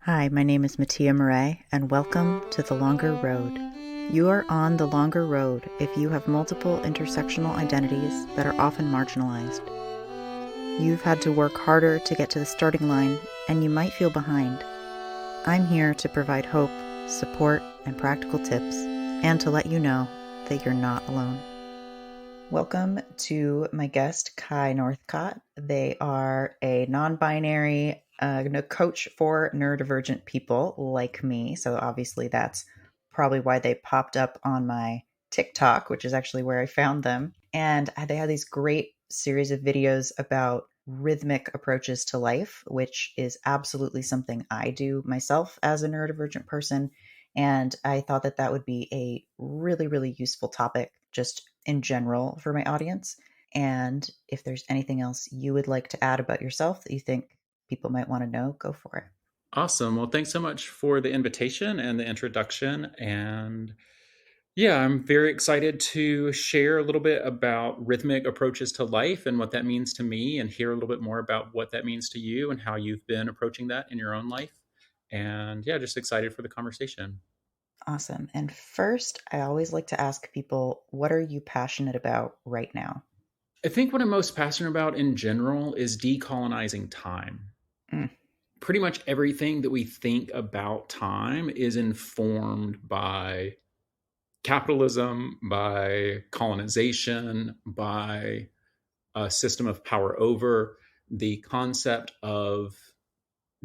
Hi, my name is Mattia Murray, and welcome to The Longer Road. You are on the longer road if you have multiple intersectional identities that are often marginalized. You've had to work harder to get to the starting line, and you might feel behind. I'm here to provide hope, support, and practical tips, and to let you know that you're not alone. Welcome to my guest, Kai Northcott. They are a non-binary coach for neurodivergent people like me. So obviously that's probably why they popped up on my TikTok, which is actually where I found them. And they have these great series of videos about rhythmic approaches to life, which is absolutely something I do myself as a neurodivergent person. And I thought that that would be a really, really useful topic just in general for my audience. And if there's anything else you would like to add about yourself that you think people might want to know, go for it. Awesome. Well, thanks so much for the invitation and the introduction. And yeah, I'm very excited to share a little bit about rhythmic approaches to life and what that means to me, and hear a little bit more about what that means to you and how you've been approaching that in your own life. And yeah, just excited for the conversation. Awesome. And first, I always like to ask people, what are you passionate about right now? I think what I'm most passionate about in general is decolonizing time. Mm, Pretty much everything that we think about time is informed by capitalism, by colonization, by a system of power over. The concept of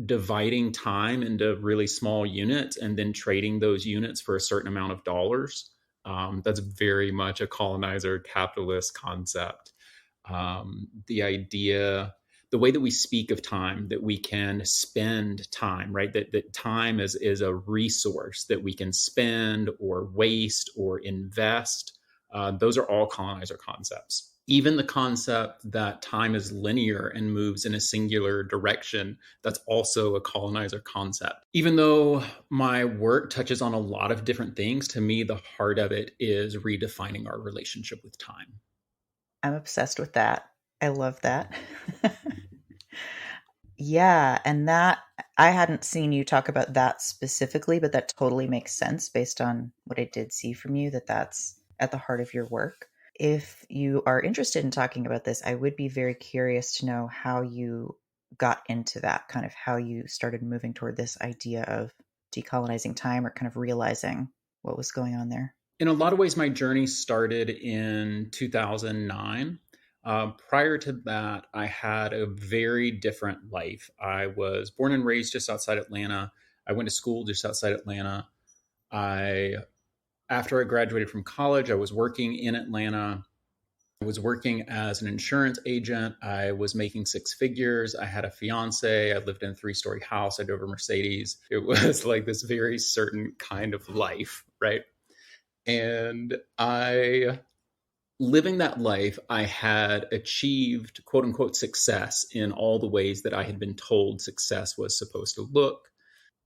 dividing time into really small units and then trading those units for a certain amount of dollars. That's very much a colonizer capitalist concept. The idea, the way that we speak of time, that we can spend time, right? That time is a resource that we can spend or waste or invest. Those are all colonizer concepts. Even the concept that time is linear and moves in a singular direction, that's also a colonizer concept. Even though my work touches on a lot of different things, to me, the heart of it is redefining our relationship with time. I'm obsessed with that. I love that. Yeah, and that I hadn't seen you talk about that specifically, but that totally makes sense based on what I did see from you that that's at the heart of your work. If you are interested in talking about this, I would be very curious to know how you got into that, kind of how you started moving toward this idea of decolonizing time or kind of realizing what was going on there. In a lot of ways, my journey started in 2009. Prior to that, I had a very different life. I was born and raised just outside Atlanta. I went to school just outside Atlanta. I, after I graduated from college, I was working in Atlanta. I was working as an insurance agent. I was making six figures. I had a fiance. I lived in a three-story house. I drove a Mercedes. It was like this very certain kind of life, right? And I, living that life, I had achieved quote unquote success in all the ways that I had been told success was supposed to look.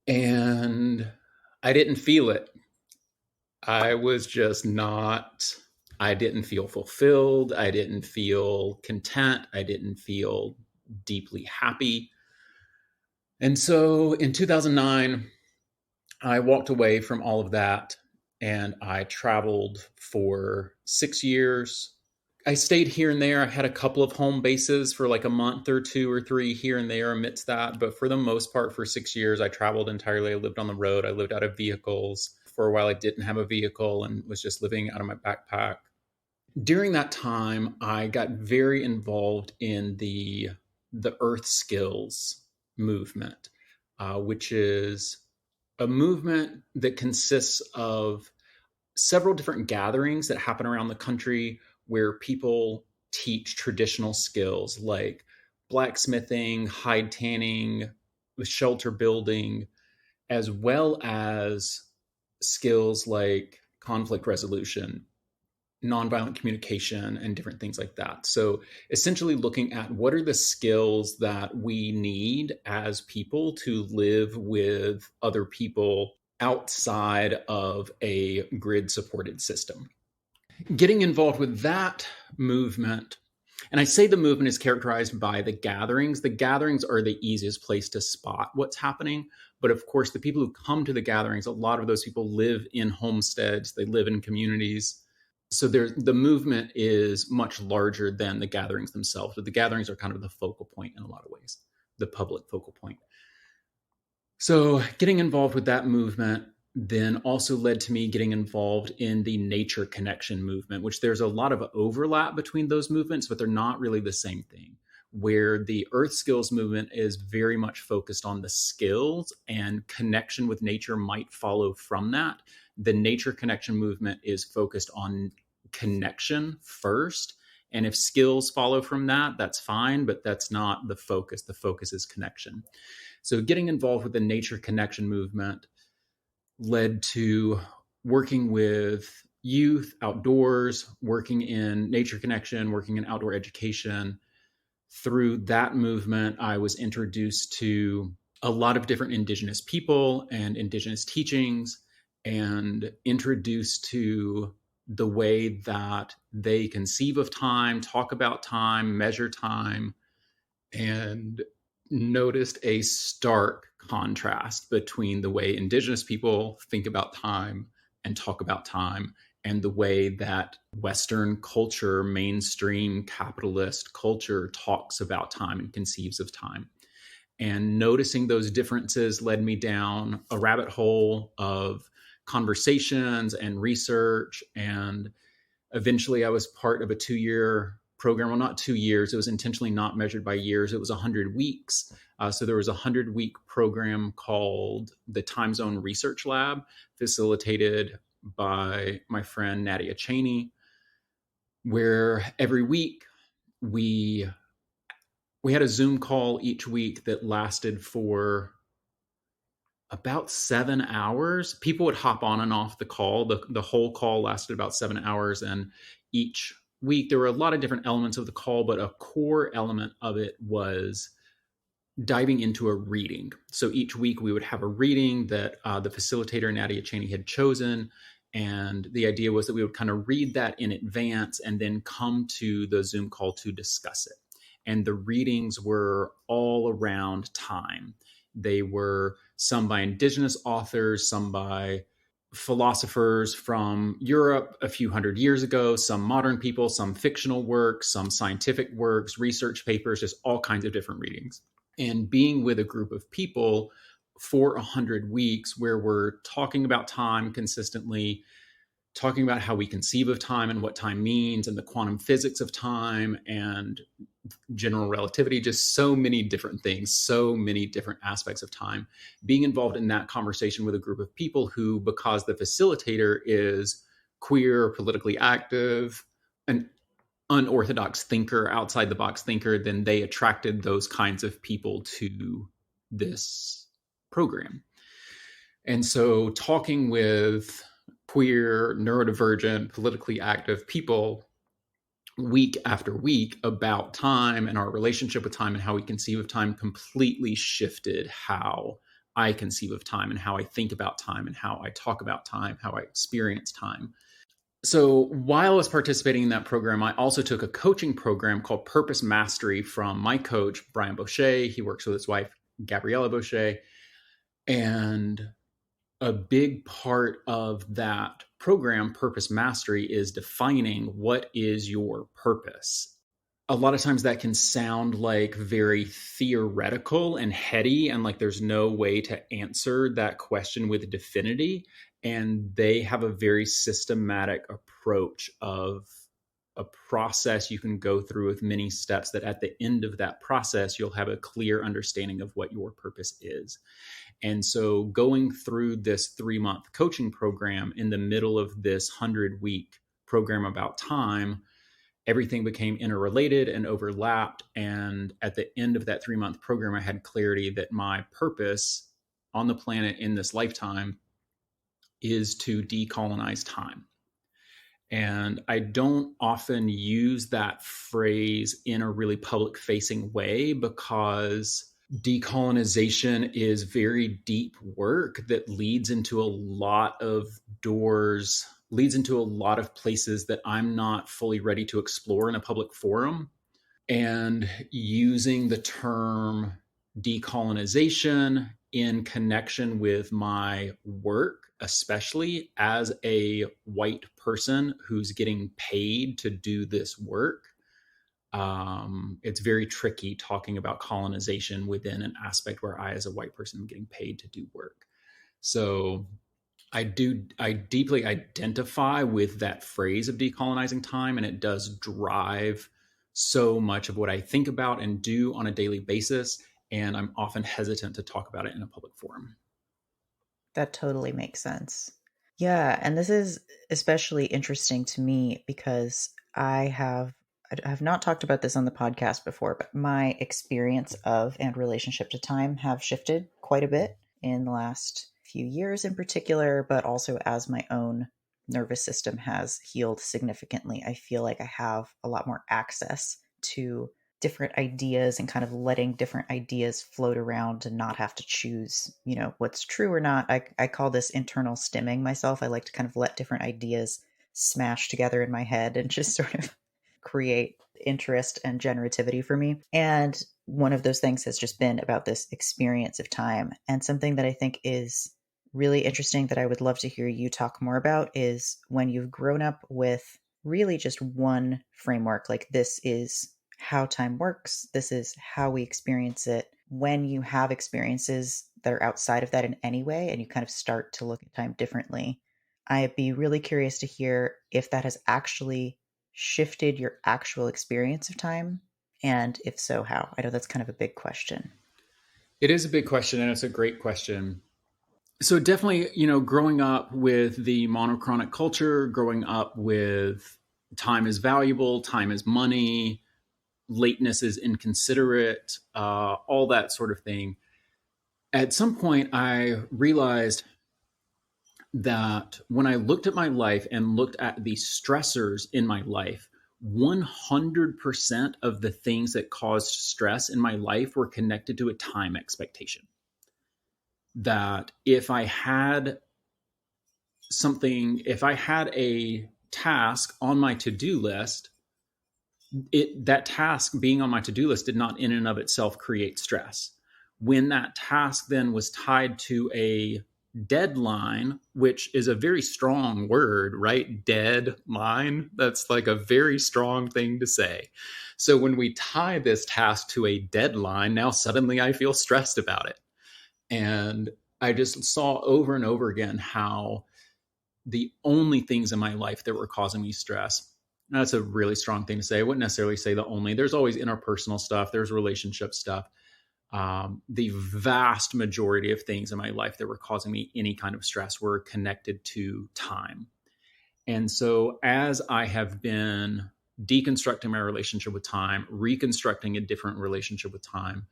And I didn't feel it. I was just not, I didn't feel fulfilled. I didn't feel content. I didn't feel deeply happy. And so in 2009, I walked away from all of that and I traveled for 6 years. I stayed here and there. I had a couple of home bases for like a month or two or three here and there amidst that. But for the most part, for 6 years, I traveled entirely. I lived on the road. I lived out of vehicles. For a while, I didn't have a vehicle and was just living out of my backpack. During that time, I got very involved in the Earth Skills movement, which is a movement that consists of several different gatherings that happen around the country where people teach traditional skills like blacksmithing, hide tanning, shelter building, as well as skills like conflict resolution, nonviolent communication, and different things like that. So essentially looking at what are the skills that we need as people to live with other people outside of a grid supported system. Getting involved with that movement, and I say the movement is characterized by the gatherings. The gatherings are the easiest place to spot what's happening, But of course, the people who come to the gatherings, a lot of those people live in homesteads, they live in communities. So the movement is much larger than the gatherings themselves, but the gatherings are kind of the focal point in a lot of ways, the public focal point. So getting involved with that movement then also led to me getting involved in the nature connection movement, which there's a lot of overlap between those movements, but they're not really the same thing. Where the earth skills movement is very much focused on the skills and connection with nature might follow from that. The nature connection movement is focused on connection first. And if skills follow from that, that's fine, but that's not the focus. The focus is connection. So getting involved with the nature connection movement led to working with youth outdoors, working in nature connection, working in outdoor education. Through that movement, I was introduced to a lot of different Indigenous people and Indigenous teachings, and introduced to the way that they conceive of time, talk about time, measure time, and noticed a stark contrast between the way Indigenous people think about time and talk about time and the way that Western culture, mainstream capitalist culture, talks about time and conceives of time. And noticing those differences led me down a rabbit hole of conversations and research. And eventually I was part of a 2-year program. Well, not 2 years. It was intentionally not measured by years. It was 100 weeks. So there was a 100-week program called the Time Zone Research Lab, facilitated by my friend Nadia Cheney, where every week we had a Zoom call each week that lasted for about 7 hours. People would hop on and off the call. The whole call lasted about 7 hours. And each week, there were a lot of different elements of the call, but a core element of it was diving into a reading. So each week we would have a reading that the facilitator, Nadia Cheney, had chosen. And the idea was that we would kind of read that in advance and then come to the Zoom call to discuss it. And the readings were all around time. They were some by Indigenous authors, some by philosophers from Europe a few hundred years ago, some modern people, some fictional works, some scientific works, research papers, just all kinds of different readings. And being with a group of people for 100 weeks where we're talking about time consistently, talking about how we conceive of time and what time means and the quantum physics of time and general relativity, just so many different things, so many different aspects of time. Being involved in that conversation with a group of people who, because the facilitator is queer, politically active, an unorthodox thinker, outside the box thinker, then they attracted those kinds of people to this program. And so talking with queer, neurodivergent, politically active people week after week about time and our relationship with time and how we conceive of time completely shifted how I conceive of time and how I think about time and how I talk about time, how I experience time. So while I was participating in that program, I also took a coaching program called Purpose Mastery from my coach, Brian Boucher. He works with his wife, Gabriella Boucher. And a big part of that program, Purpose Mastery, is defining what is your purpose. A lot of times that can sound like very theoretical and heady, and like there's no way to answer that question with definity. And they have a very systematic approach of a process you can go through with many steps that at the end of that process, you'll have a clear understanding of what your purpose is. And so going through this 3-month coaching program in the middle of this 100-week program about time, everything became interrelated and overlapped. And at the end of that 3-month program, I had clarity that my purpose on the planet in this lifetime is to decolonize time. And I don't often use that phrase in a really public facing way because decolonization is very deep work that leads into a lot of doors, leads into a lot of places that I'm not fully ready to explore in a public forum. And using the term decolonization in connection with my work, especially as a white person who's getting paid to do this work. It's very tricky talking about colonization within an aspect where I, as a white person, am getting paid to do work. So I deeply identify with that phrase of decolonizing time, and it does drive so much of what I think about and do on a daily basis. And I'm often hesitant to talk about it in a public forum. That totally makes sense. Yeah, and this is especially interesting to me because I have not talked about this on the podcast before, but my experience of and relationship to time have shifted quite a bit in the last few years in particular, but also as my own nervous system has healed significantly. I feel like I have a lot more access to different ideas and kind of letting different ideas float around and not have to choose, what's true or not. I call this internal stimming myself. I like to kind of let different ideas smash together in my head and just sort of create interest and generativity for me. And one of those things has just been about this experience of time. And something that I think is really interesting that I would love to hear you talk more about is when you've grown up with really just one framework, like this is how time works, this is how we experience it. When you have experiences that are outside of that in any way, and you kind of start to look at time differently, I'd be really curious to hear if that has actually shifted your actual experience of time, and if so, how. I know that's kind of a big question. It is a big question, and it's a great question. So definitely, growing up with the monochronic culture, growing up with time is valuable, time is money, lateness is inconsiderate, all that sort of thing. At some point, I realized that when I looked at my life and looked at the stressors in my life, 100% of the things that caused stress in my life were connected to a time expectation. That if I had a task on my to-do list, that task being on my to-do list did not in and of itself create stress. When that task then was tied to a deadline, which is a very strong word, right? Deadline. That's like a very strong thing to say. So when we tie this task to a deadline, now suddenly I feel stressed about it. And I just saw over and over again how the only things in my life that were causing me stress. That's a really strong thing to say. I wouldn't necessarily say the only. There's always interpersonal stuff. There's relationship stuff. The vast majority of things in my life that were causing me any kind of stress were connected to time. And so as I have been deconstructing my relationship with time, reconstructing a different relationship with time,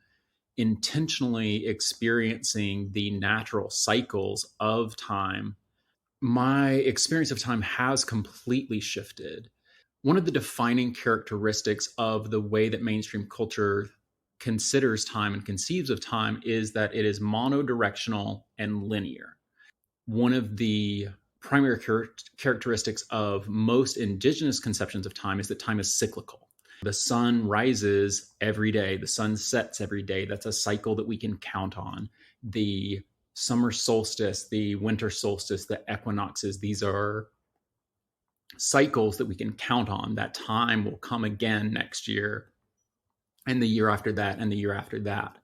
intentionally experiencing the natural cycles of time, my experience of time has completely shifted. One of the defining characteristics of the way that mainstream culture considers time and conceives of time is that it is monodirectional and linear. One of the primary characteristics of most indigenous conceptions of time is that time is cyclical. The sun rises every day, the sun sets every day. That's a cycle that we can count on. The summer solstice, the winter solstice, the equinoxes, these are cycles that we can count on. That time will come again next year, and the year after that, and the year after that.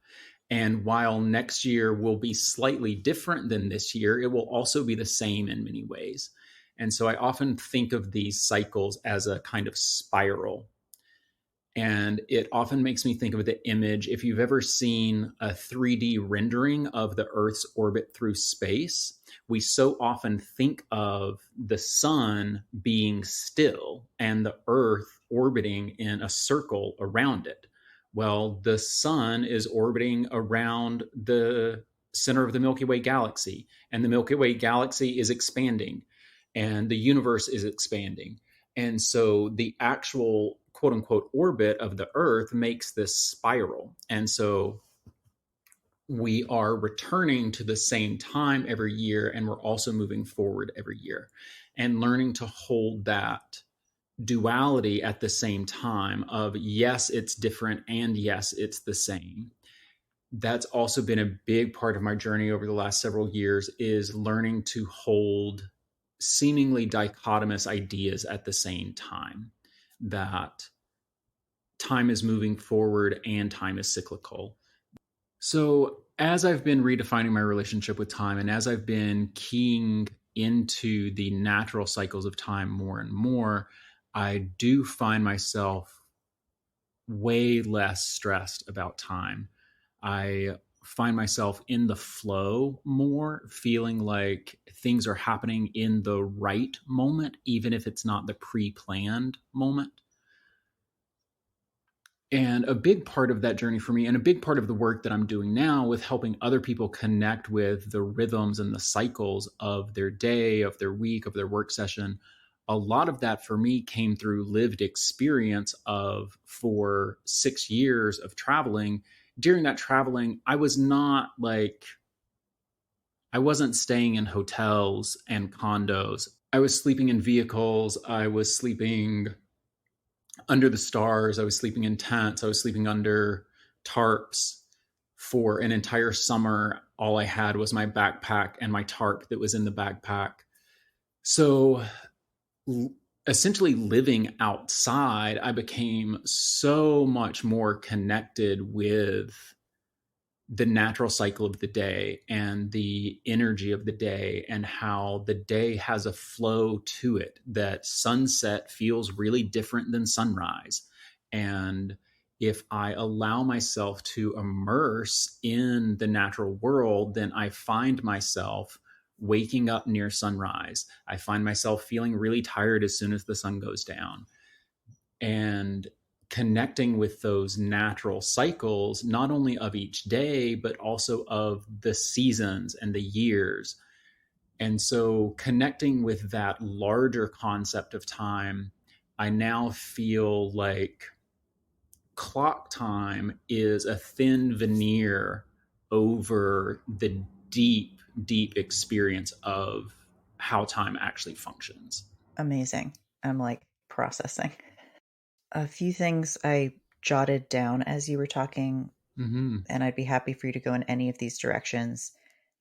And while next year will be slightly different than this year, it will also be the same in many ways. And so I often think of these cycles as a kind of spiral. And it often makes me think of the image, if you've ever seen a 3D rendering of the Earth's orbit through space, we so often think of the sun being still and the Earth orbiting in a circle around it. Well, the sun is orbiting around the center of the Milky Way galaxy, and the Milky Way galaxy is expanding, and the universe is expanding. And so the actual quote unquote orbit of the Earth makes this spiral. And so we are returning to the same time every year, and we're also moving forward every year and learning to hold that duality at the same time of yes, it's different, and yes, it's the same. that's also been a big part of my journey over the last several years, is learning to hold seemingly dichotomous ideas at the same time, that time is moving forward and time is cyclical. So, as I've been redefining my relationship with time, and as I've been keying into the natural cycles of time more and more, I do find myself way less stressed about time. I find myself in the flow more, feeling like things are happening in the right moment, even if it's not the pre planned moment. And a big part of that journey for me, and a big part of the work that I'm doing now with helping other people connect with the rhythms and the cycles of their day, of their week, of their work session, a lot of that for me came through lived experience of, for 6 years of traveling. During that traveling, I wasn't staying in hotels and condos. I was sleeping in vehicles. I was sleeping under the stars. I was sleeping in tents. I was sleeping under tarps for an entire summer. All I had was my backpack and my tarp that was in the backpack. So essentially living outside, I became so much more connected with the natural cycle of the day and the energy of the day, and how the day has a flow to it, that sunset feels really different than sunrise. And if I allow myself to immerse in the natural world, then I find myself waking up near sunrise. I find myself feeling really tired as soon as the sun goes down. And connecting with those natural cycles, not only of each day, but also of the seasons and the years. And so, connecting with that larger concept of time, I now feel like clock time is a thin veneer over the deep, deep experience of how time actually functions. Amazing. I'm like processing. A few things I jotted down as you were talking, Mm-hmm. and I'd be happy for you to go in any of these directions.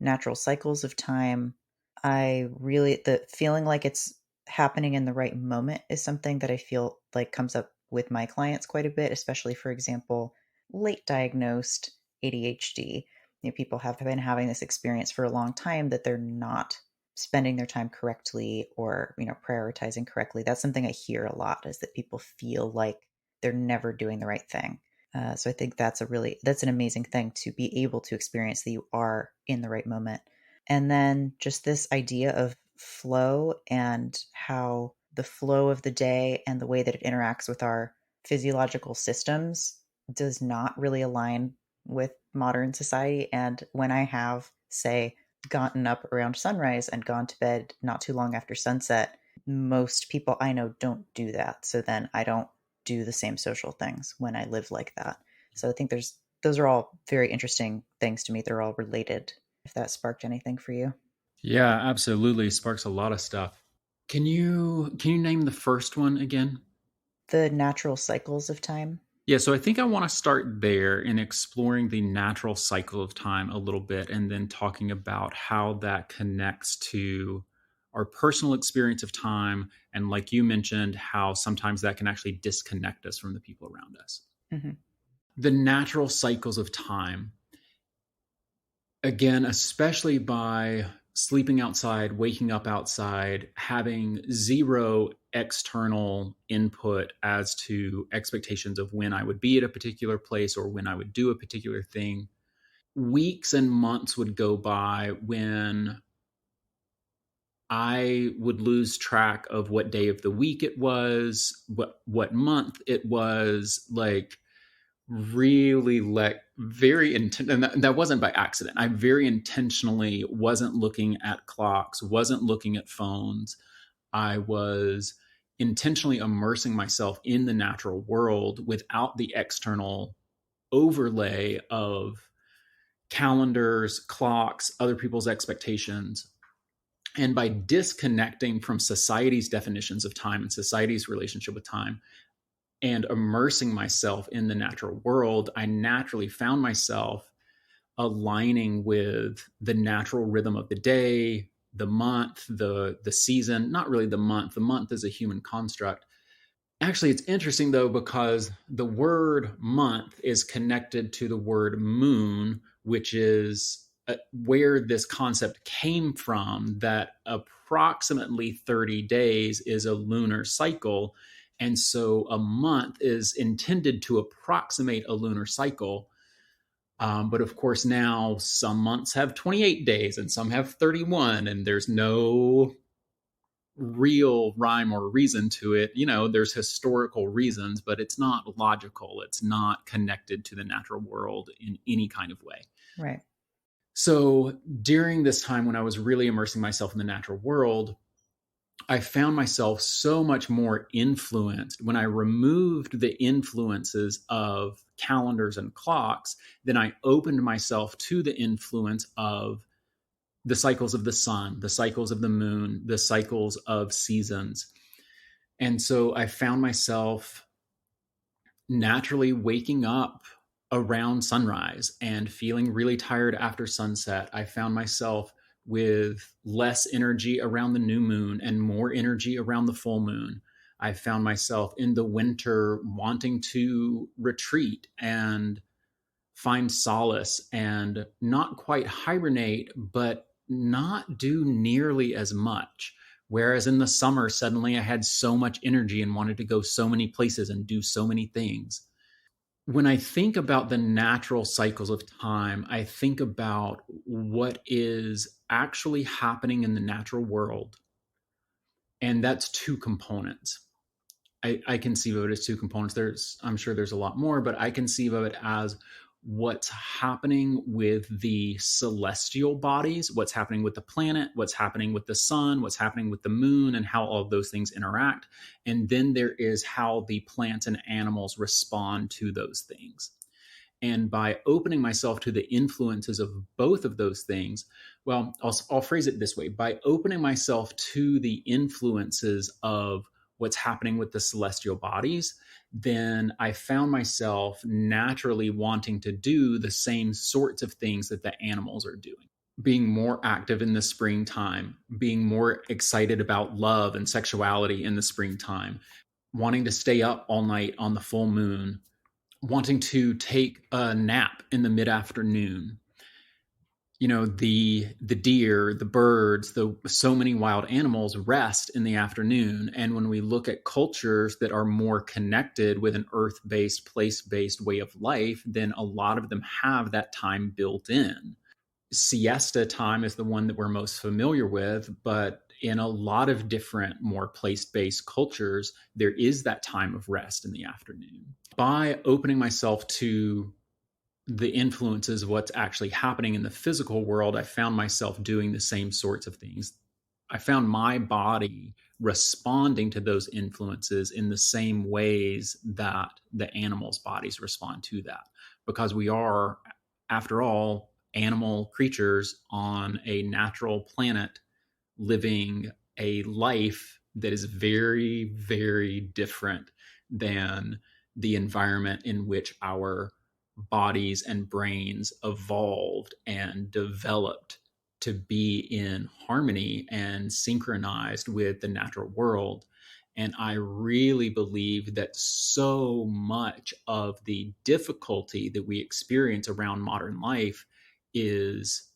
Natural cycles of time. I really, the feeling like it's happening in the right moment is something that I feel like comes up with my clients quite a bit, especially, for example, late diagnosed ADHD. People have been having this experience for a long time that they're not spending their time correctly, or prioritizing correctly. That's something I hear a lot, is that people feel like they're never doing the right thing. So I think that's an amazing thing to be able to experience, that you are in the right moment. And then just this idea of flow, and how the flow of the day and the way that it interacts with our physiological systems does not really align with modern society. And when I have, say, gotten up around sunrise and gone to bed not too long after sunset, most people I know don't do that. So then I don't do the same social things when I live like that. So I think those are all very interesting things to me. They're all related. If that sparked anything for you. Yeah, absolutely. Sparks a lot of stuff. Can you name the first one again? The natural cycles of time. Yeah, so I think I want to start there in exploring the natural cycle of time a little bit, and then talking about how that connects to our personal experience of time, and like you mentioned, how sometimes that can actually disconnect us from the people around us. Mm-hmm. The natural cycles of time, again, especially by sleeping outside, waking up outside, having zero external input as to expectations of when I would be at a particular place or when I would do a particular thing. Weeks and months would go by when I would lose track of what day of the week it was, what month it was, like really like very intent, and that wasn't by accident. I very intentionally wasn't looking at clocks, wasn't looking at phones. I was intentionally immersing myself in the natural world without the external overlay of calendars, clocks, other people's expectations. And by disconnecting from society's definitions of time and society's relationship with time, and immersing myself in the natural world, I naturally found myself aligning with the natural rhythm of the day, the month, the season. Not really the month. The month is a human construct. Actually, it's interesting though, because the word month is connected to the word moon, which is where this concept came from, that approximately 30 days is a lunar cycle. And so a month is intended to approximate a lunar cycle. But of course, now some months have 28 days and some have 31, and there's no real rhyme or reason to it. There's historical reasons, but it's not logical. It's not connected to the natural world in any kind of way. Right. So during this time when I was really immersing myself in the natural world, I found myself so much more influenced. When I removed the influences of calendars and clocks, then I opened myself to the influence of the cycles of the sun, the cycles of the moon, the cycles of seasons. And so I found myself naturally waking up around sunrise and feeling really tired after sunset. I found myself with less energy around the new moon and more energy around the full moon. I found myself in the winter wanting to retreat and find solace and not quite hibernate, but not do nearly as much. Whereas in the summer, suddenly I had so much energy and wanted to go so many places and do so many things. When I think about the natural cycles of time, I think about what is actually happening in the natural world. And that's two components. I conceive of it as two components. I'm sure there's a lot more, but I conceive of it as what's happening with the celestial bodies, what's happening with the planet, what's happening with the sun, what's happening with the moon, and how all of those things interact. And then there is how the plants and animals respond to those things. And by opening myself to the influences of both of those things, well, I'll phrase it this way: by opening myself to the influences of what's happening with the celestial bodies, then I found myself naturally wanting to do the same sorts of things that the animals are doing. Being more active in the springtime, being more excited about love and sexuality in the springtime, wanting to stay up all night on the full moon, wanting to take a nap in the mid-afternoon. The deer, the birds, the so many wild animals rest in the afternoon. And when we look at cultures that are more connected with an earth-based, place-based way of life, then a lot of them have that time built in. Siesta time is the one that we're most familiar with, but in a lot of different, more place-based cultures, there is that time of rest in the afternoon. By opening myself to the influences of what's actually happening in the physical world, I found myself doing the same sorts of things. I found my body responding to those influences in the same ways that the animals' bodies respond to that, because we are, after all, animal creatures on a natural planet living a life that is very, very different than the environment in which our bodies and brains evolved and developed to be in harmony and synchronized with the natural world. And I really believe that so much of the difficulty that we experience around modern life is,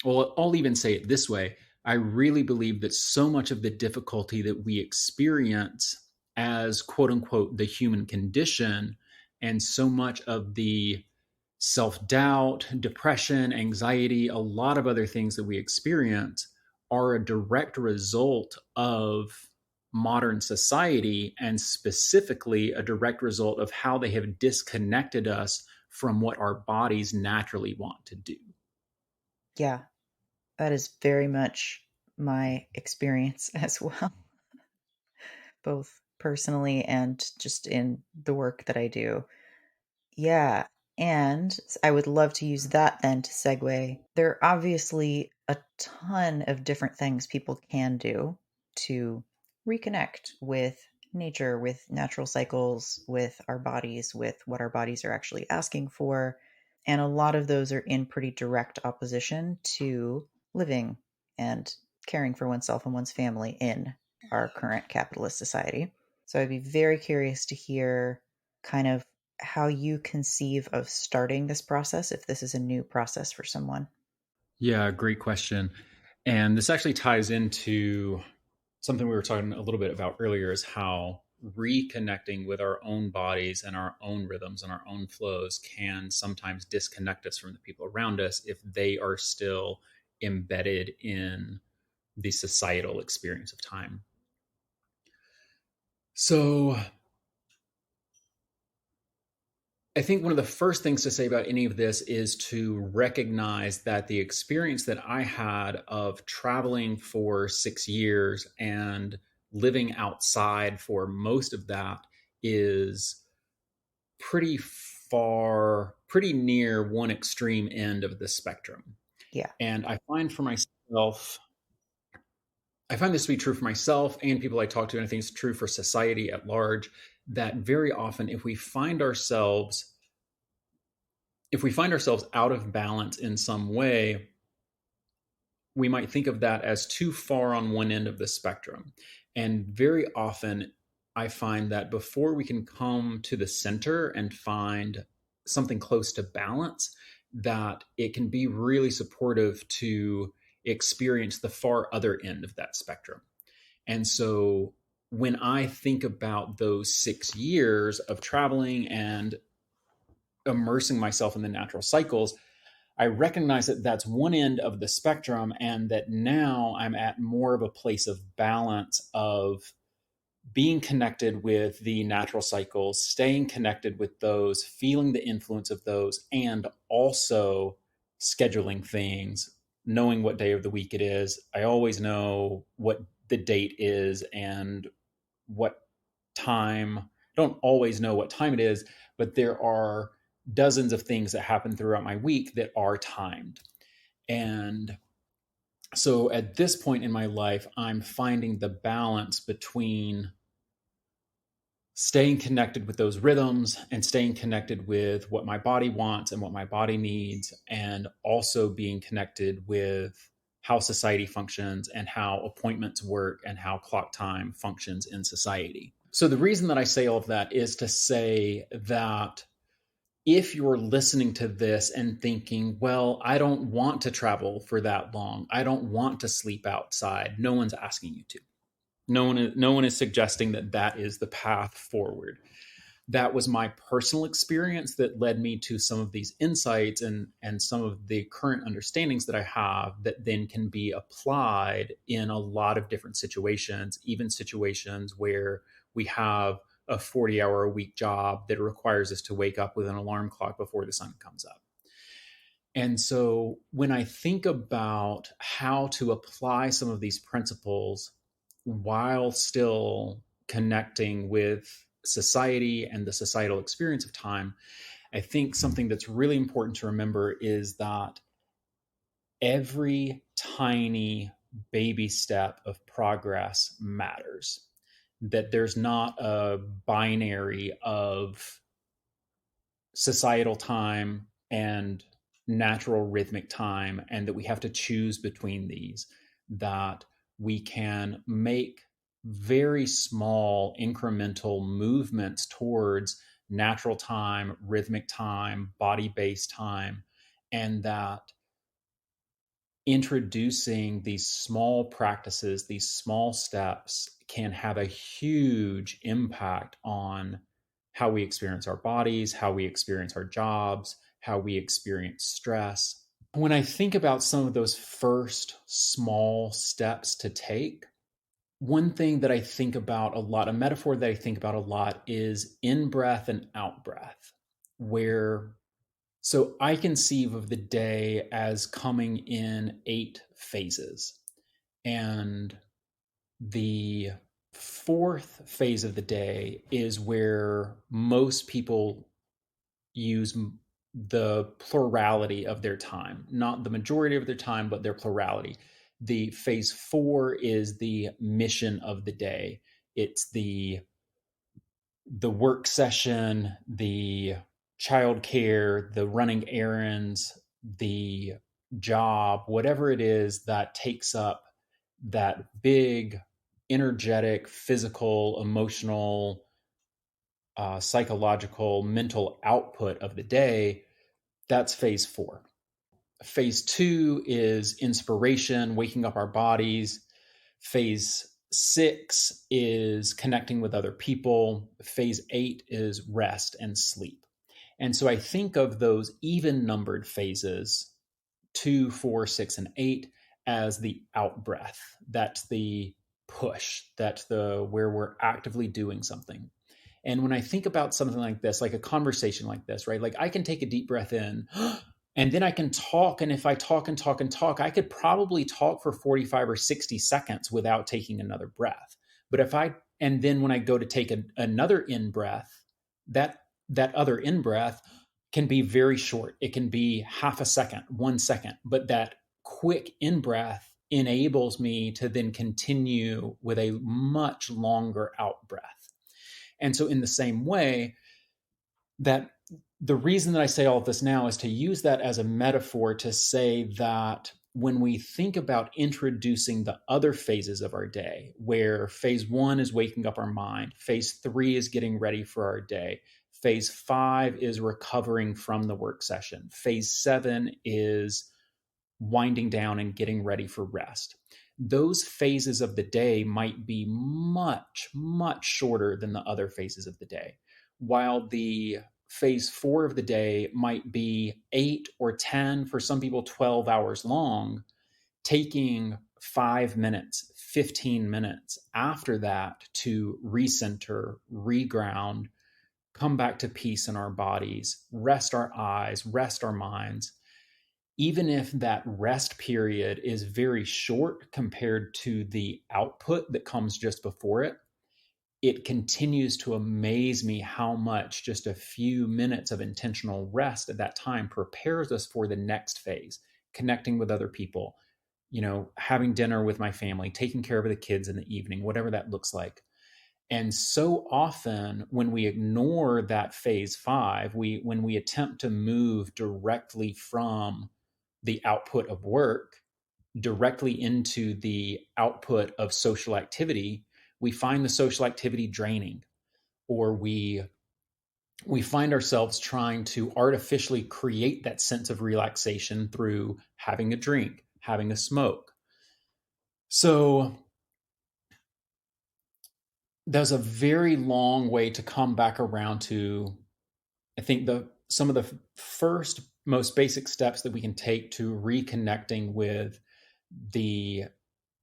well, I'll even say it this way. I really believe that so much of the difficulty that we experience as quote unquote the human condition, and so much of the self doubt, depression, anxiety, a lot of other things that we experience are a direct result of modern society, and specifically a direct result of how they have disconnected us from what our bodies naturally want to do. Yeah, that is very much my experience as well, both personally and just in the work that I do. Yeah. And I would love to use that then to segue. There are obviously a ton of different things people can do to reconnect with nature, with natural cycles, with our bodies, with what our bodies are actually asking for. And a lot of those are in pretty direct opposition to living and caring for oneself and one's family in our current capitalist society. So I'd be very curious to hear kind of how you conceive of starting this process if this is a new process for someone. Yeah, great question. And this actually ties into something we were talking a little bit about earlier, is how reconnecting with our own bodies and our own rhythms and our own flows can sometimes disconnect us from the people around us if they are still embedded in the societal experience of time. So I think one of the first things to say about any of this is to recognize that the experience that I had of traveling for 6 years and living outside for most of that is pretty far, pretty near one extreme end of the spectrum. Yeah. And I find this to be true for myself and people I talk to, and I think it's true for society at large, that very often if we find ourselves out of balance in some way, we might think of that as too far on one end of the spectrum. And very often, I find that before we can come to the center and find something close to balance, that it can be really supportive to experience the far other end of that spectrum. And so when I think about those 6 years of traveling and immersing myself in the natural cycles, I recognize that that's one end of the spectrum, and that now I'm at more of a place of balance of being connected with the natural cycles, staying connected with those, feeling the influence of those, and also scheduling things, knowing what day of the week it is. I always know what the date is and what time. I don't always know what time it is, but there are dozens of things that happen throughout my week that are timed. And so at this point in my life, I'm finding the balance between staying connected with those rhythms and staying connected with what my body wants and what my body needs, and also being connected with how society functions and how appointments work and how clock time functions in society. So the reason that I say all of that is to say that if you're listening to this and thinking, well, I don't want to travel for that long, I don't want to sleep outside, no one's asking you to. No one is suggesting that that is the path forward. That was my personal experience that led me to some of these insights and some of the current understandings that I have that then can be applied in a lot of different situations, even situations where we have a 40-hour a week job that requires us to wake up with an alarm clock before the sun comes up. And so when I think about how to apply some of these principles while still connecting with society and the societal experience of time, I think something that's really important to remember is that every tiny baby step of progress matters. That there's not a binary of societal time and natural rhythmic time, and that we have to choose between these, that we can make very small incremental movements towards natural time, rhythmic time, body based time, and that introducing these small practices, these small steps can have a huge impact on how we experience our bodies, how we experience our jobs, how we experience stress. When I think about some of those first small steps to take, one thing that I think about a lot, a metaphor that I think about a lot, is in breath and out breath, where so I conceive of the day as coming in 8 phases. And the fourth phase of the day is where most people use the plurality of their time, not the majority of their time, but their plurality. The phase 4 is the mission of the day. It's the work session, the childcare, the running errands, the job, whatever it is that takes up that big, energetic, physical, emotional, psychological, mental output of the day, that's phase 4. Phase 2 is inspiration, waking up our bodies. Phase 6 is connecting with other people. Phase 8 is rest and sleep. And so I think of those even numbered phases, 2, 4, 6, and 8, as the out breath. That's the push. That's the where we're actively doing something. And when I think about something like this, like a conversation like this, right? Like I can take a deep breath in and then I can talk. And if I talk and talk and talk, I could probably talk for 45 or 60 seconds without taking another breath. But and then when I go to take another in breath, that other in breath can be very short. It can be half a second, 1 second, but that quick in breath enables me to then continue with a much longer out breath. And so, in the same way, that the reason that I say all of this now is to use that as a metaphor to say that when we think about introducing the other phases of our day, where phase 1 is waking up our mind, phase 3 is getting ready for our day, phase 5 is recovering from the work session, phase 7 is winding down and getting ready for rest. Those phases of the day might be much, much shorter than the other phases of the day. While the phase 4 of the day might be 8 or 10, for some people, 12 hours long, taking 5 minutes, 15 minutes after that to recenter, reground, come back to peace in our bodies, rest our eyes, rest our minds, even if that rest period is very short compared to the output that comes just before it, it continues to amaze me how much just a few minutes of intentional rest at that time prepares us for the next phase, connecting with other people, having dinner with my family, taking care of the kids in the evening, whatever that looks like. And so often when we ignore that phase 5, when we attempt to move directly from the output of work directly into the output of social activity, we find the social activity draining, or we find ourselves trying to artificially create that sense of relaxation through having a drink, having a smoke. So there's a very long way to come back around to, I think, some of the first most basic steps that we can take to reconnecting the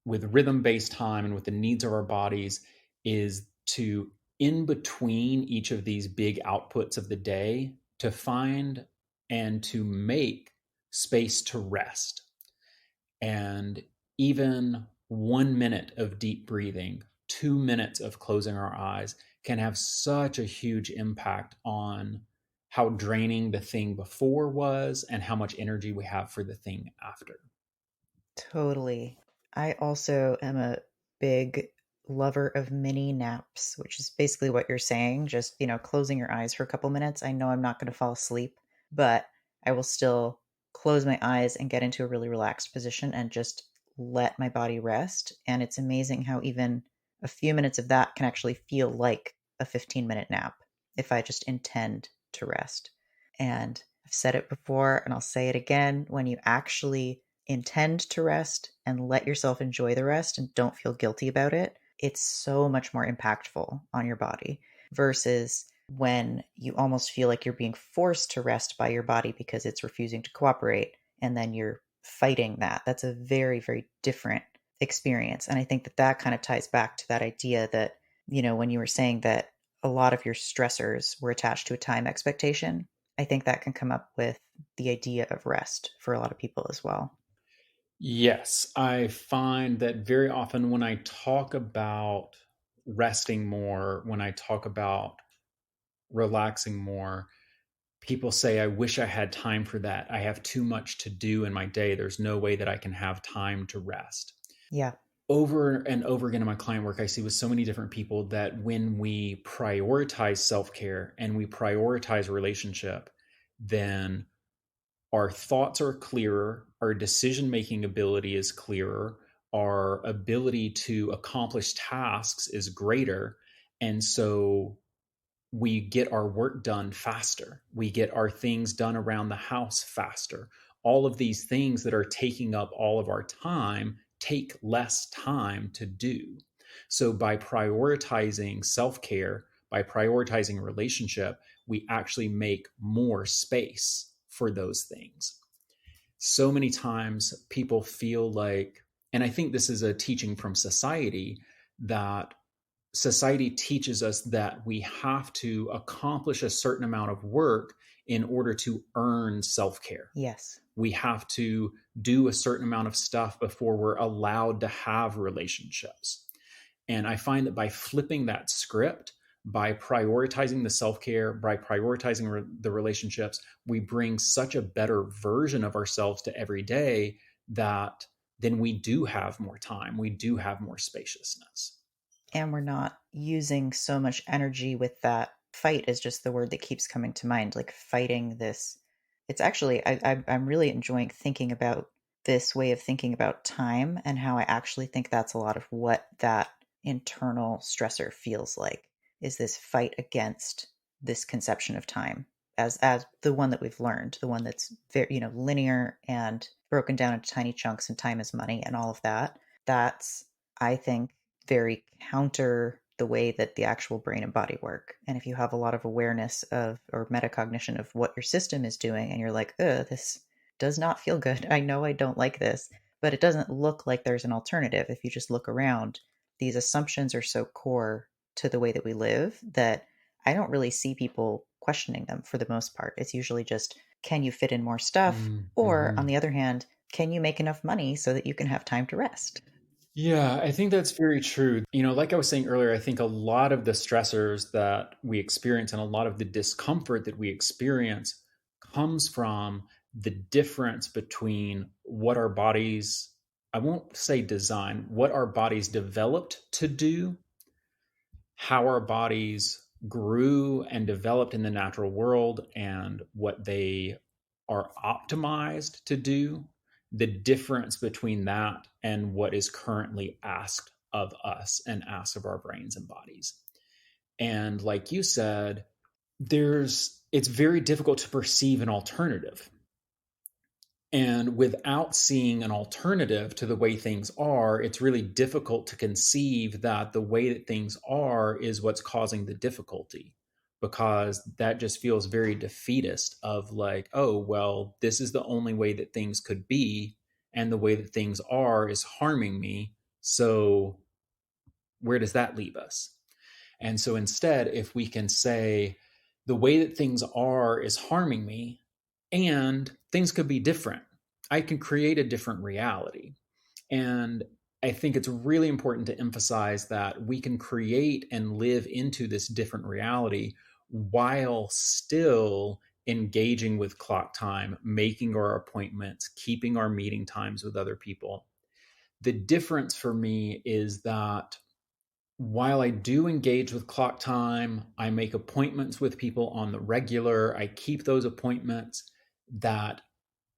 with rhythm-based time and with the needs of our bodies is to, in between each of these big outputs of the day, to find and to make space to rest. And even 1 minute of deep breathing, 2 minutes of closing our eyes can have such a huge impact on how draining the thing before was and how much energy we have for the thing after. Totally. I also am a big lover of mini naps, which is basically what you're saying. Just, closing your eyes for a couple minutes. I know I'm not going to fall asleep, but I will still close my eyes and get into a really relaxed position and just let my body rest. And it's amazing how even a few minutes of that can actually feel like a 15-minute nap if I just intend to rest. And I've said it before and I'll say it again: when you actually intend to rest and let yourself enjoy the rest and don't feel guilty about it, it's so much more impactful on your body versus when you almost feel like you're being forced to rest by your body because it's refusing to cooperate and then you're fighting that. That's a very, very different experience. And I think that kind of ties back to that idea that, when you were saying that a lot of your stressors were attached to a time expectation, I think that can come up with the idea of rest for a lot of people as well. Yes, I find that very often when I talk about resting more, when I talk about relaxing more, people say, I wish I had time for that. I have too much to do in my day. There's no way that I can have time to rest. Yeah. over and over again in my client work, I see with so many different people that when we prioritize self care and we prioritize relationship, then our thoughts are clearer, our decision making ability is clearer, our ability to accomplish tasks is greater. And so we get our work done faster. We get our things done around the house faster. All of these things that are taking up all of our time take less time to do. So by prioritizing self care, by prioritizing relationship, we actually make more space for those things. So many times people feel like, and I think this is a teaching from society, that society teaches us that we have to accomplish a certain amount of work in order to earn self care. Yes. We have to do a certain amount of stuff before we're allowed to have relationships. And I find that by flipping that script, by prioritizing the self care, by prioritizing the relationships, we bring such a better version of ourselves to every day that then we do have more time, we do have more spaciousness. And we're not using so much energy with that. Fight is just the word that keeps coming to mind, like fighting this. It's actually, I'm really enjoying thinking about this way of thinking about time and how I actually think that's a lot of what that internal stressor feels like, is this fight against this conception of time as the one that we've learned, the one that's very, linear and broken down into tiny chunks and time is money and all of that. That's, I think, very counter the way that the actual brain and body work. And if you have a lot of awareness of or metacognition of what your system is doing, and you're like, this does not feel good. I know I don't like this, but it doesn't look like there's an alternative. If you just look around, these assumptions are so core to the way that we live that I don't really see people questioning them for the most part. It's usually just, can you fit in more stuff? Or on Mm-hmm. the other hand, can you make enough money so that you can have time to rest? Yeah, I think that's very true. Like I was saying earlier, I think a lot of the stressors that we experience and a lot of the discomfort that we experience comes from the difference between what our bodies, I won't say design, what our bodies developed to do, how our bodies grew and developed in the natural world, and what they are optimized to do, the difference between that and what is currently asked of us and asked of our brains and bodies. And like you said, it's very difficult to perceive an alternative. And without seeing an alternative to the way things are, it's really difficult to conceive that the way that things are is what's causing the difficulty, because that just feels very defeatist of like, oh, well, this is the only way that things could be. And the way that things are is harming me. So where does that leave us? And so instead, if we can say, the way that things are is harming me, and things could be different, I can create a different reality. And I think it's really important to emphasize that we can create and live into this different reality while still engaging with clock time, making our appointments, keeping our meeting times with other people. The difference for me is that while I do engage with clock time, I make appointments with people on the regular, I keep those appointments, that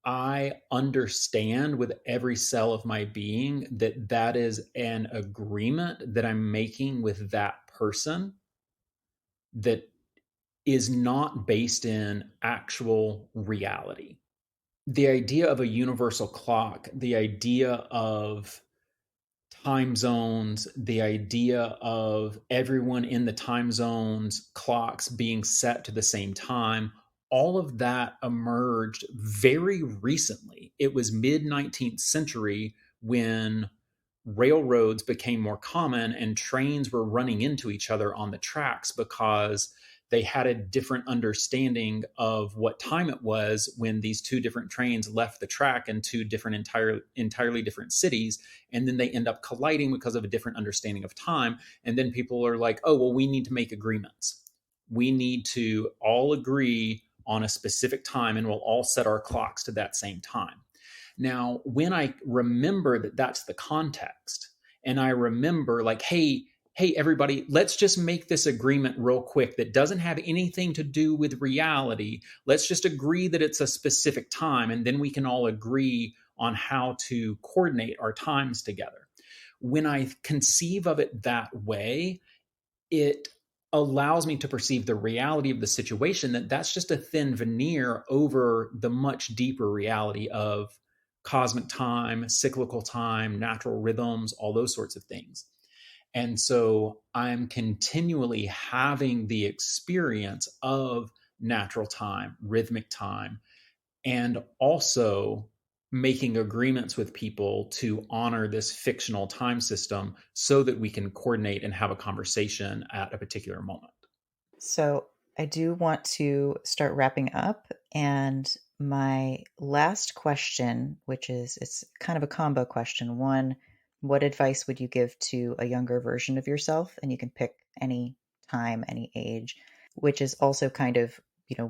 I understand with every cell of my being that that is an agreement that I'm making with that person that is not based in actual reality. The idea of a universal clock, the idea of time zones, the idea of everyone in the time zones clocks being set to the same time, all of that emerged very recently. It was mid 19th century when railroads became more common and trains were running into each other on the tracks because they had a different understanding of what time it was when these two different trains left the track in two different entirely different cities, and then they end up colliding because of a different understanding of time. And then people are like, oh, well, we need to make agreements, we need to all agree on a specific time, and we'll all set our clocks to that same time. Now, when I remember that that's the context, And I remember like, hey, everybody, let's just make this agreement real quick that doesn't have anything to do with reality. Let's just agree that it's a specific time, and then we can all agree on how to coordinate our times together. When I conceive of it that way, it allows me to perceive the reality of the situation, that that's just a thin veneer over the much deeper reality of cosmic time, cyclical time, natural rhythms, all those sorts of things. And so I'm continually having the experience of natural time, rhythmic time, and also making agreements with people to honor this fictional time system so that we can coordinate and have a conversation at a particular moment. So I do want to start wrapping up. And my last question, which is it's kind of a combo question. One, what advice would you give to a younger version of yourself? And you can pick any time, any age, which is also kind of,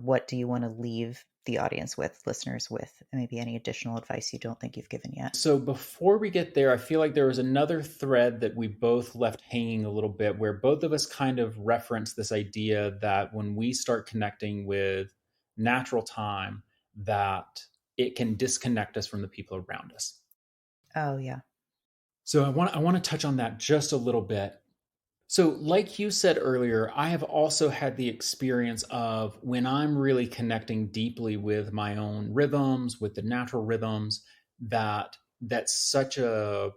what do you want to leave the audience with, listeners with? Maybe any additional advice you don't think you've given yet. So before we get there, I feel like there was another thread that we both left hanging a little bit, where both of us kind of referenced this idea that when we start connecting with natural time, that it can disconnect us from the people around us. Oh, yeah. So I want to touch on that just a little bit. So, like you said earlier, I have also had the experience of when I'm really connecting deeply with my own rhythms, with the natural rhythms, that's such an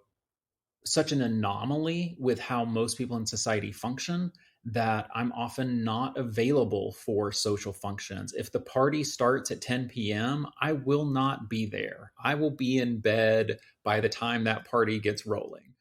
anomaly with how most people in society function, that I'm often not available for social functions. If the party starts at 10 p.m., I will not be there. I will be in bed by the time that party gets rolling.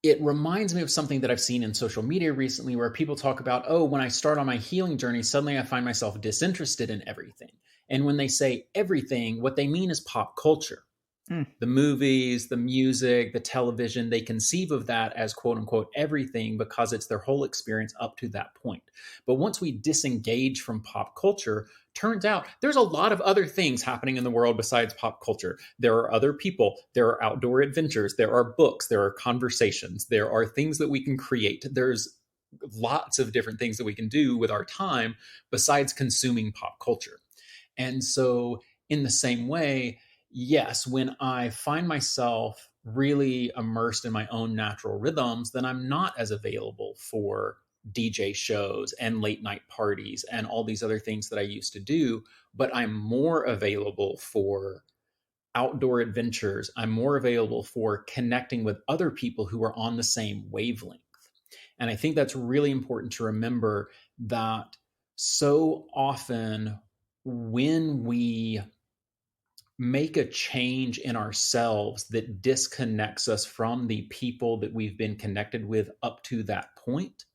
It reminds me of something that I've seen in social media recently, where people talk about, oh, when I start on my healing journey, suddenly I find myself disinterested in everything. And when they say everything, what they mean is pop culture. Mm. The movies, the music, the television, they conceive of that as quote unquote everything because it's their whole experience up to that point. But once we disengage from pop culture, turns out there's a lot of other things happening in the world besides pop culture. There are other people, there are outdoor adventures, there are books, there are conversations, there are things that we can create. There's lots of different things that we can do with our time besides consuming pop culture. And so, in the same way, yes, when I find myself really immersed in my own natural rhythms, then I'm not as available for DJ shows and late night parties and all these other things that I used to do. But I'm more available for outdoor adventures. I'm more available for connecting with other people who are on the same wavelength. And I think that's really important to remember, that so often when we make a change in ourselves that disconnects us from the people that we've been connected with up to that point,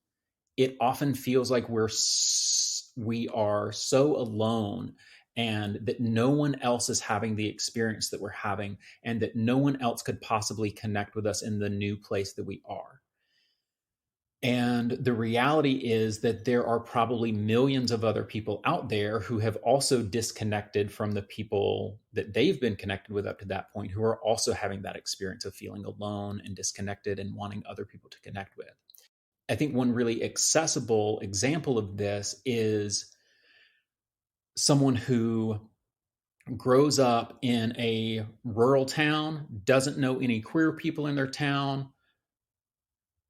it often feels like we are so alone, and that no one else is having the experience that we're having, and that no one else could possibly connect with us in the new place that we are. And the reality is that there are probably millions of other people out there who have also disconnected from the people that they've been connected with up to that point, who are also having that experience of feeling alone and disconnected and wanting other people to connect with. I think one really accessible example of this is someone who grows up in a rural town, doesn't know any queer people in their town,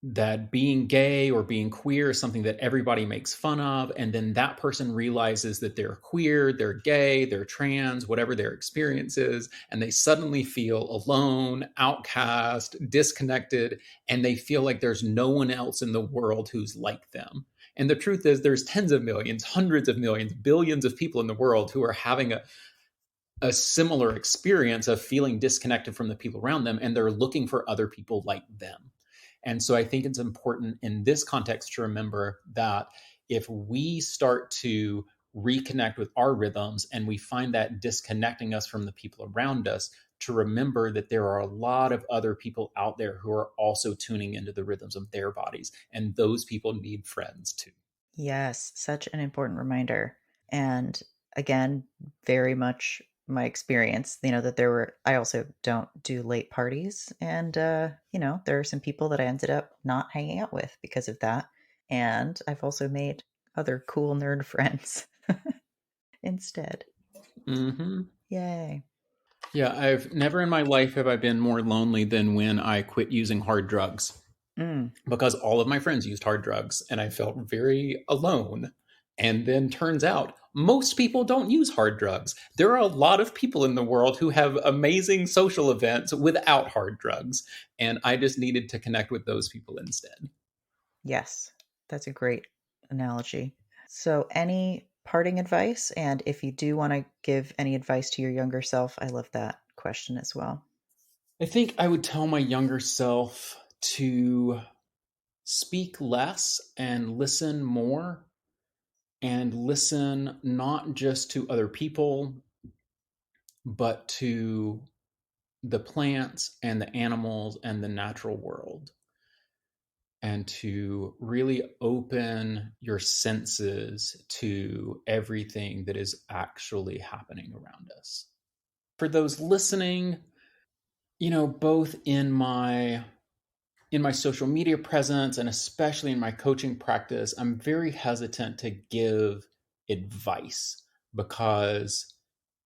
that being gay or being queer is something that everybody makes fun of. And then that person realizes that they're queer, they're gay, they're trans, whatever their experience is. And they suddenly feel alone, outcast, disconnected, and they feel like there's no one else in the world who's like them. And the truth is, there's tens of millions, hundreds of millions, billions of people in the world who are having a similar experience of feeling disconnected from the people around them, and they're looking for other people like them. And so I think it's important in this context to remember that if we start to reconnect with our rhythms and we find that disconnecting us from the people around us, to remember that there are a lot of other people out there who are also tuning into the rhythms of their bodies, and those people need friends too. Yes, such an important reminder. And again, very much my experience, that I also don't do late parties. And, there are some people that I ended up not hanging out with because of that. And I've also made other cool nerd friends instead. Mm-hmm. Yay. Yeah, I've never in my life have I been more lonely than when I quit using hard drugs Mm, because all of my friends used hard drugs and I felt very alone. And then turns out most people don't use hard drugs. There are a lot of people in the world who have amazing social events without hard drugs. And I just needed to connect with those people instead. yes, that's a great analogy. So, any parting advice? And if you do want to give any advice to your younger self, I love that question as well. I think I would tell my younger self to speak less and listen more, and listen not just to other people, but to the plants and the animals and the natural world, and to really open your senses to everything that is actually happening around us. For those listening, both in my social media presence and especially in my coaching practice, I'm very hesitant to give advice because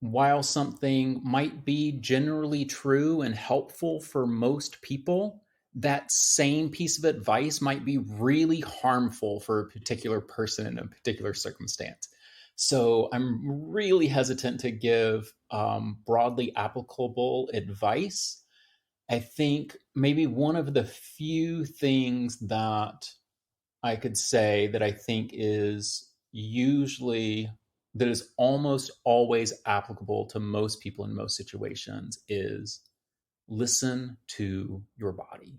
while something might be generally true and helpful for most people, that same piece of advice might be really harmful for a particular person in a particular circumstance. So I'm really hesitant to give broadly applicable advice. I think maybe one of the few things that I could say that I think that is almost always applicable to most people in most situations is listen to your body.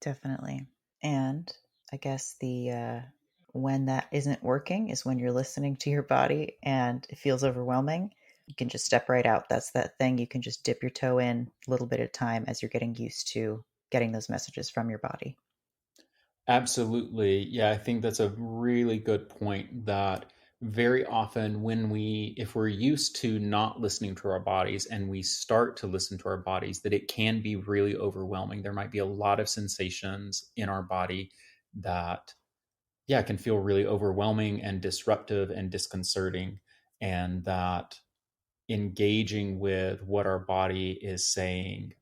Definitely. And I guess when that isn't working is when you're listening to your body and it feels overwhelming. You can just step right out. That's that thing. You can just dip your toe in a little bit at a time as you're getting used to getting those messages from your body. Absolutely. Yeah, I think that's a really good point that very often if we're used to not listening to our bodies and we start to listen to our bodies, that it can be really overwhelming. There might be a lot of sensations in our body that, yeah, can feel really overwhelming and disruptive and disconcerting. And that engaging with what our body is saying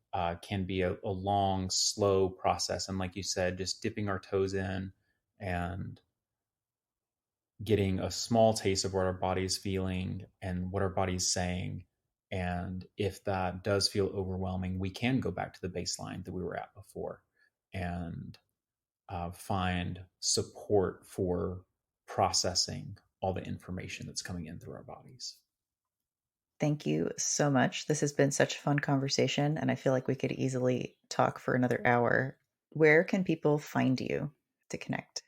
can be a long, slow process. And like you said, just dipping our toes in and getting a small taste of what our body is feeling and what our body is saying. And if that does feel overwhelming, we can go back to the baseline that we were at before and find support for processing all the information that's coming in through our bodies. Thank you so much. This has been such a fun conversation, and I feel like we could easily talk for another hour. Where can people find you to connect?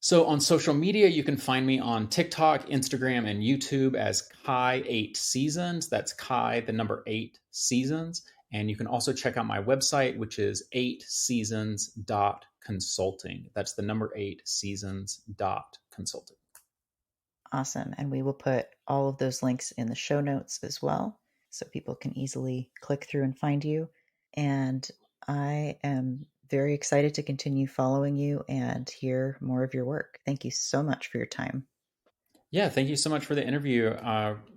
So on social media, you can find me on TikTok, Instagram, and YouTube as Kai8Seasons. That's Kai, the number 8 seasons. And you can also check out my website, which is 8seasons.consulting. That's the number 8seasons.consulting. Awesome. And we will put all of those links in the show notes as well, so people can easily click through and find you. And I am very excited to continue following you and hear more of your work. Thank you so much for your time. Yeah, thank you so much for the interview.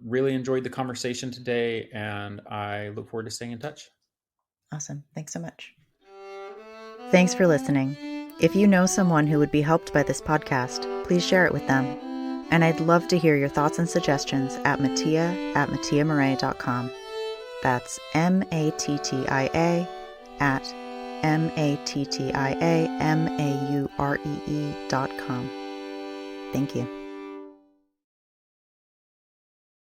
Really enjoyed the conversation today, and I look forward to staying in touch. Awesome. Thanks so much. Thanks for listening. If you know someone who would be helped by this podcast, please share it with them. And I'd love to hear your thoughts and suggestions at mattia@mattiamurray.com. That's MATTIA at MATTIAMAUREE.com. Thank you.